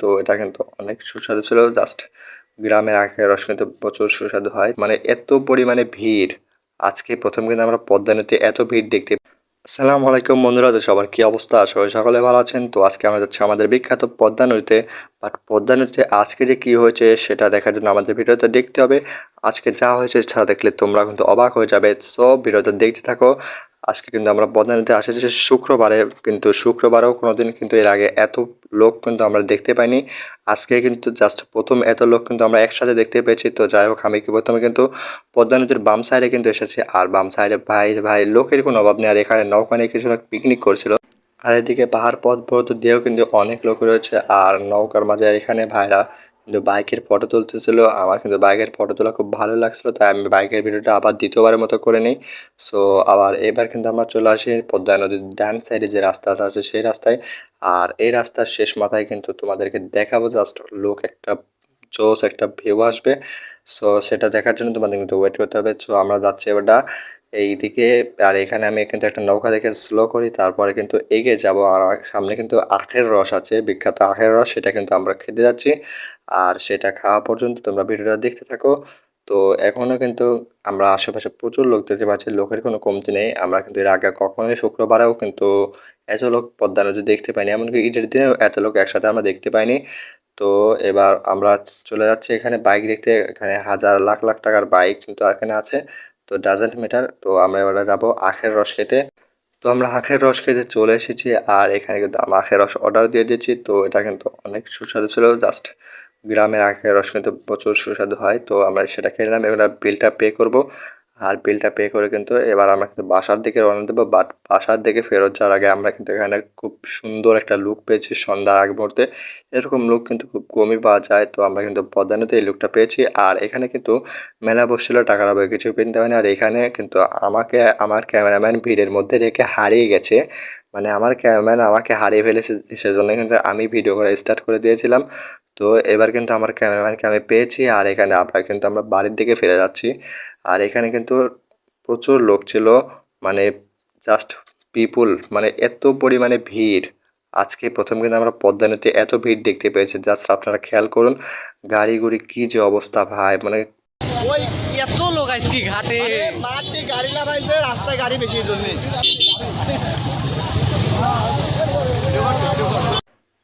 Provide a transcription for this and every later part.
তো এটা কিন্তু অনেক সুস্বাদু ছিল। জাস্ট গ্রামের আখের রস কিন্তু প্রচুর সুস্বাদু হয়। মানে এত পরিমাণে ভিড়। আজকে ১ম কিন্তু আমরা পদ্মা নদীতে এত ভিড় দেখতে। আসসালামু আলাইকুম বন্ধুরা, তো সবার কি অবস্থা? আশা করি সকলে ভালো আছেন। তো আজকে আমরা যাচ্ছি আমাদের বিখ্যাত পদ্মা নদীতে। বাট পদ্মা নদীতে আজকে যে কি হয়েছে সেটা দেখার জন্য আমাদের ভিডিওটা দেখতে হবে। আজকে যা হয়েছে তা দেখলে তোমরা কিন্তু অবাক হয়ে যাবে। সো ভিডিওটা দেখতে থাকো। আজকে কিন্তু আমরা পদ্মা নদীতে আসছি শুক্রবারে, কিন্তু শুক্রবারেও কোনোদিন কিন্তু এর আগে এত লোক কিন্তু আমরা দেখতে পাইনি। আজকে কিন্তু জাস্ট ১ম এত লোক কিন্তু আমরা একসাথে দেখতে পেয়েছি। তো যাই হোক, আমি প্রথমে কিন্তু পদ্মা নদীর বাম সাইডে কিন্তু এসেছি। আর বাম সাইডে ভাই ভাই লোকের কোনো অভাব নেই। আর এখানে নৌকা নিয়ে কিছু লোক পিকনিক করছিল। আর এদিকে পাহাড় পর্বত দিয়েও কিন্তু অনেক লোক রয়েছে। আর নৌকার মাঝে এখানে ভাইরা কিন্তু বাইকের ফটো তুলতেছিল। আমার কিন্তু বাইকের ফটো তোলা খুব ভালো লাগছিল, তাই আমি বাইকের ভিডিওটা আবার দ্বিতীয়বারের মতো করে নিই। সো আবার এবার কিন্তু আমরা চলে আসি পদ্মা নদীর ডান সাইডে যে রাস্তাটা আছে সেই রাস্তায়। আর এই রাস্তার শেষ মাথায় কিন্তু তোমাদেরকে দেখাবো জাস্ট লোক একটা জোস একটা ভিউ আসবে। সো সেটা দেখার জন্য তোমাদের কিন্তু ওয়েট করতে হবে। সো আমরা যাচ্ছি এবারটা এইদিকে। আর এখানে আমি কিন্তু একটা নৌকা দেখে স্লো করি, তারপরে কিন্তু এগিয়ে যাব। আর সামনে কিন্তু আখের রস আছে, বিখ্যাত আখের রস, সেটা কিন্তু আমরা খেতে যাচ্ছি। আর সেটা খাওয়া পর্যন্ত তোমরা ভিডিওটা দেখতে থাকো। তো এখনও কিন্তু আমরা আশেপাশে প্রচুর লোক দেখতে পাচ্ছি, লোকের কোনো কমতি নেই। আমরা কিন্তু এর আগে কখনোই শুক্রবারেও কিন্তু এত লোক পদ্মা নদী দেখতে পাইনি, এমনকি ঈদের দিনেও এত লোক একসাথে আমরা দেখতে পাইনি। তো এবার আমরা চলে যাচ্ছি এখানে বাইক দেখতে। এখানে হাজার লাখ লাখ টাকার বাইক কিন্তু এখানে আছে। তো ডাজেন্ট ম্যাটার। তো আমরা এবারে যাবো আখের রস খেতে। তো আমরা আখের রস খেতে চলে এসেছি। আর এখানে কিন্তু আমরা আখের রস অর্ডার দিয়ে দিয়েছি। তো এটা কিন্তু অনেক সুস্বাদু ছিল। জাস্ট গ্রামের আখের রস কিন্তু প্রচুর সুস্বাদু হয়। তো আমরা সেটা খেলাম। এবার বিলটা পে করব। আর বিলটা পে করে কিন্তু এবার আমরা কিন্তু বাসার দিকে রওনা দেবো। বাট বাসার দিকে ফেরত যাওয়ার আগে আমরা কিন্তু এখানে খুব সুন্দর একটা লুক পেয়েছি সন্ধ্যার আগ মুহূর্তে। এরকম লুক কিন্তু খুব কমই পাওয়া যায়। তো আমরা কিন্তু পদ্মা নদীতে এই লুকটা পেয়েছি। আর এখানে কিন্তু মেলা বসছিল, টাকার অভাবে কিছু কিনতে হয়নি। আর এখানে কিন্তু আমাকে আমার ক্যামেরাম্যান ভিড়ের মধ্যে রেখে হারিয়ে গেছে। মানে আমার ক্যামেরাম্যান আমাকে হারিয়ে ফেলেছে, সেজন্য কিন্তু আমি ভিডিও করা স্টার্ট করে দিয়েছিলাম। তো এবার কিন্তু আমার ক্যামেরাম্যানকে আমি পেয়েছি। আর এখানে কিন্তু আমরা বাড়ির দিকে ফিরে যাচ্ছি। আর এখানে কিন্তু প্রচুর লোক ছিল। মানে জাস্ট পিপুল, মানে এত পরিমাণে ভিড়। আজকে ১ম কিন্তু আমরা পদ্মা নদীতে এত ভিড় দেখতে পেয়েছি, জাস্ট আপনারা খেয়াল করুন। গাড়ি গুড়ি কি যে অবস্থা ভাই, মানে ওই এত লোক আজকে ঘাটে মাঠে গাড়ি লাগাইছে, রাস্তায় গাড়ি বেশি জন্য।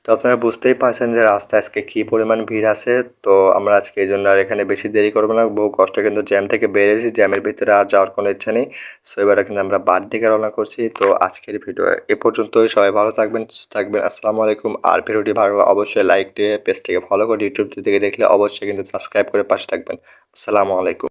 তো আপনারা বুঝতেই পারছেন যে রাস্তায় আজকে কী পরিমাণ ভিড় আছে। তো আমরা আজকে এই জন্য আর এখানে বেশি দেরি করবো না। বহু কষ্টে কিন্তু জ্যাম থেকে বেরিয়েছি, জ্যামের ভিতরে আর যাওয়ার কোনো ইচ্ছা নেই। সো এবারে কিন্তু আমরা বাড়ির দিকে রওনা করছি। তো আজকের ভিডিও এ পর্যন্তই। সবাই ভালো থাকবেন, সুস্থ থাকবেন। আসসালামু আলাইকুম। আর ভিডিওটি ভালো লাগলে অবশ্যই লাইক দিয়ে পেজটিকে ফলো করে, ইউটিউব থেকে দেখলে অবশ্যই কিন্তু সাবস্ক্রাইব করে পাশে থাকবেন। আসসালামু আলাইকুম।